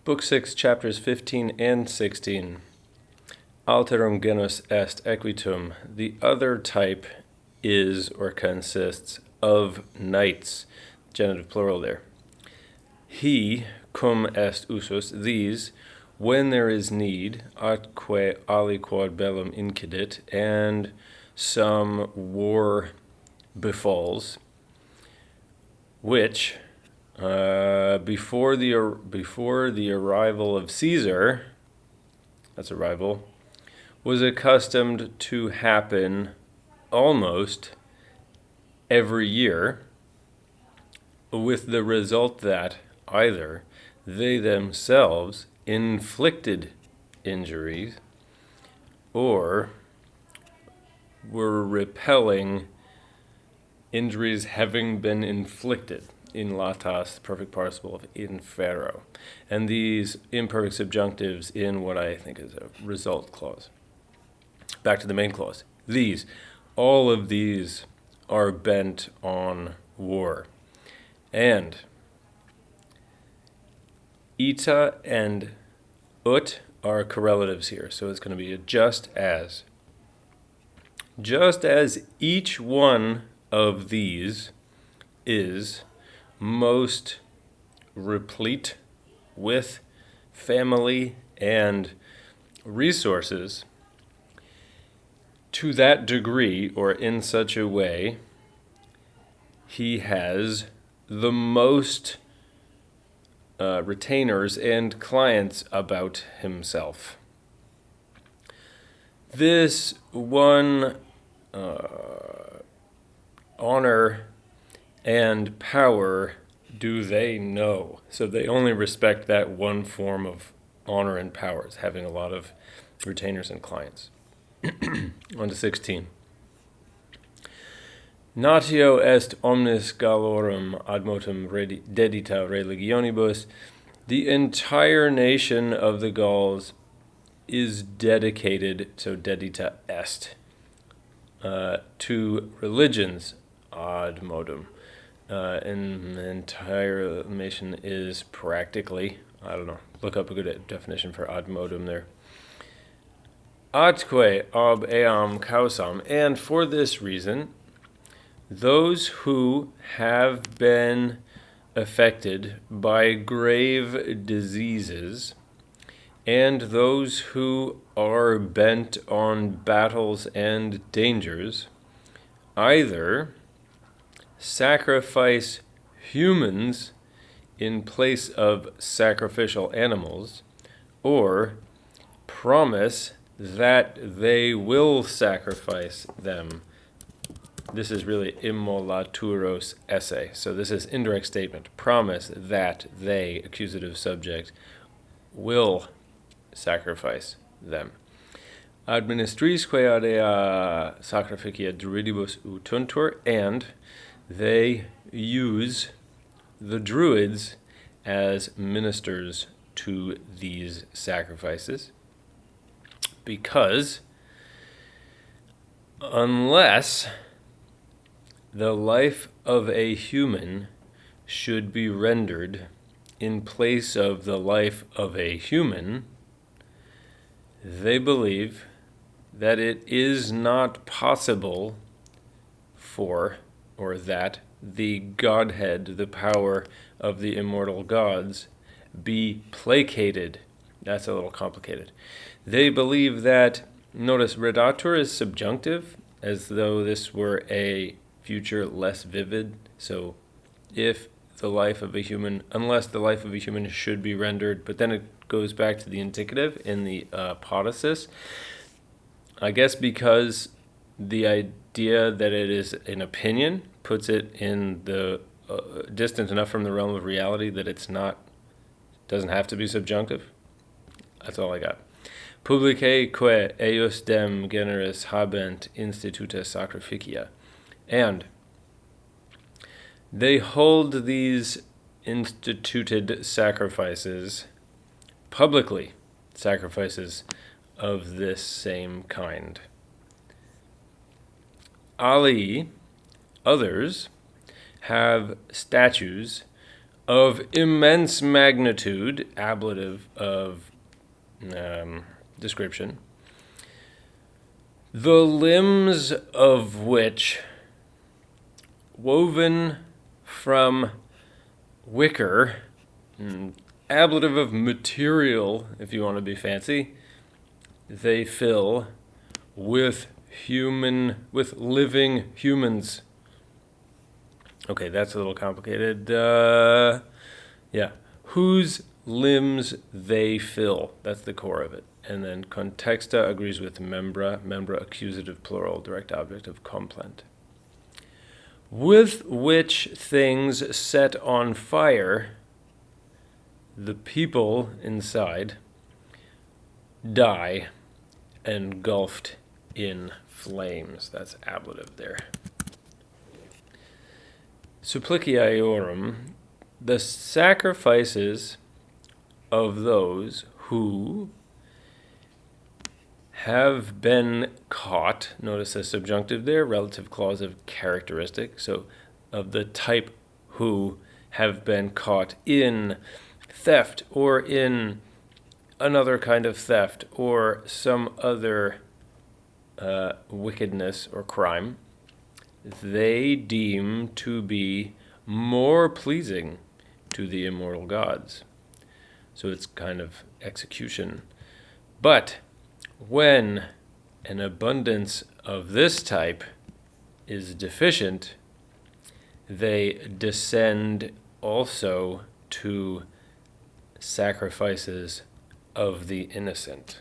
Book 6, chapters 15 and 16. Alterum genus est equitum. The other type is or consists of knights. Genitive plural there. He, cum est usus, these, when there is need, atque aliquod bellum incidit, and some war befalls, which before the arrival of Caesar, that's arrival, was accustomed to happen almost every year, with the result that either they themselves inflicted injuries or were repelling injuries having been inflicted. In latas, perfect participle of infero. And these imperfect subjunctives in what I think is a result clause. Back to the main clause. All of these are bent on war. And ita and ut are correlatives here, so it's going to be a just as. Just as each one of these is most replete with family and resources, to that degree or in such a way, he has the most retainers and clients about himself. This one honor and power do they know. So they only respect that one form of honor and power, is having a lot of retainers and clients. On to 16. Natio est omnis Gallorum ad motum dedita religionibus. The entire nation of the Gauls is dedicated, so dedita est, to religions ad modum. And the entire nation is practically, look up a good definition for ad modum there. Atque ab eam causam, and for this reason, those who have been affected by grave diseases and those who are bent on battles and dangers either sacrifice humans in place of sacrificial animals, or promise that they will sacrifice them. This is really immolaturos esse. So this is indirect statement. Promise that they, accusative subject, will sacrifice them. Administrisque adea sacrificia druidibus utuntur, and they use the Druids as ministers to these sacrifices, because unless the life of a human should be rendered in place of the life of a human, they believe that it is not possible for, or that the Godhead, the power of the immortal gods, be placated. That's a little complicated. They believe that, notice, redatur is subjunctive, as though this were a future less vivid. So if the life of a human, unless the life of a human should be rendered, but then it goes back to the indicative in the potasis. I guess because the idea that it is an opinion puts it in the distant enough from the realm of reality that it's not, doesn't have to be subjunctive. That's all I got. Publicae que eius dem generis habent instituta sacrificia. And they hold these instituted sacrifices publicly, sacrifices of this same kind. Ali, others, have statues of immense magnitude, ablative of description, the limbs of which, woven from wicker, ablative of material, if you want to be fancy, they fill with living humans. Okay, that's a little complicated. Yeah. Whose limbs they fill. That's the core of it. And then contexta agrees with membra accusative plural, direct object of complement. With which things set on fire, the people inside die engulfed in flames. That's ablative there. Suppliciorum, the sacrifices of those who have been caught, notice the subjunctive there, relative clause of characteristic, so of the type who have been caught in theft or in another kind of theft or some other wickedness or crime, they deem to be more pleasing to the immortal gods. So it's kind of execution. But when an abundance of this type is deficient, they descend also to sacrifices of the innocent.